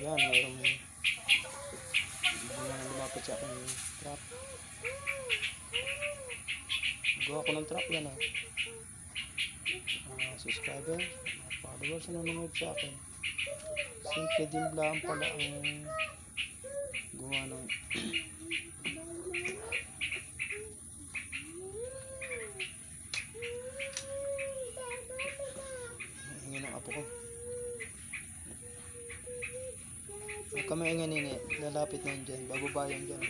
Yan, mayroong lumapit sa akin yung trap. Gawa ko ng trap yan subscriber, followers na nanonood sa akin. Simple din lang pala ang gawa ng hingin ng apo ko. Huwag kami ingin, lalapit na yun dyan, bababa yan dyan.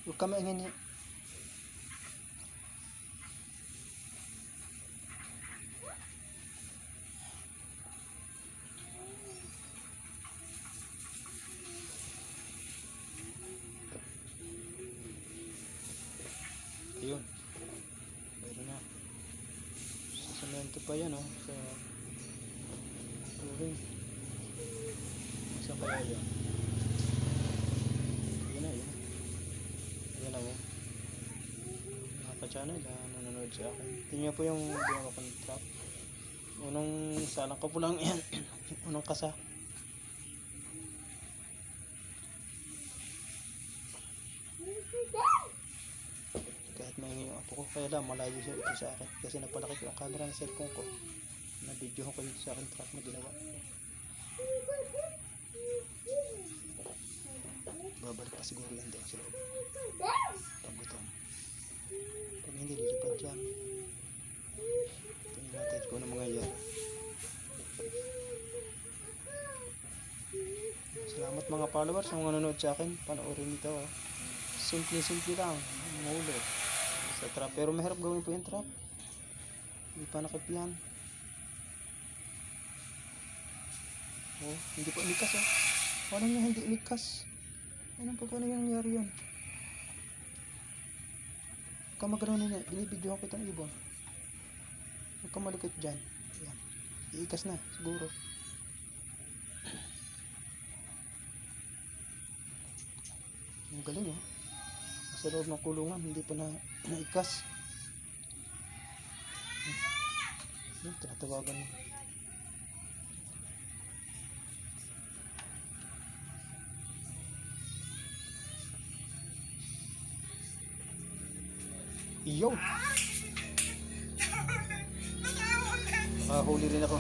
Huwag kami ingin. Ayun. Meron na. Sa semento pa yan sa turing. Saan kaya yan? Yun na. Yan ako. Nakaka-channel nanonood sa akin. Tingnan po yung ginawa ko ng trap. Unang salang ko po lang yan. Unang kasa. Kahit maingay yung apo ko, kaya lang malayo siya ito sa akin kasi napalaki ko ang camera ng cellphone ko. Na-video ko yun sa akin trap na ginawa. Babalik pa siguro yan doon sa loob. Pagbuton. Pag hindi lilipad dyan. Tingnan natin kung ano mangyayari. Salamat mga followers sa mga nanonood sa akin. Panoorin ito. Simple lang. Mahuli sa trap. Pero mahirap gawin po yung trap. Hindi pa nakip yan. Hindi pa umikas Paano niya hindi umikas? Anong pa paano yung nangyari yun? Huwag ka magano'n na. Binibidyo ko itong ibon. Huwag ka malikot dyan. Ayan. Iikas na siguro. Ang galing sa loob ng kulungan hindi pa naikas. Yan, tinatawagan mo. Yo! Nakahuli rin ako.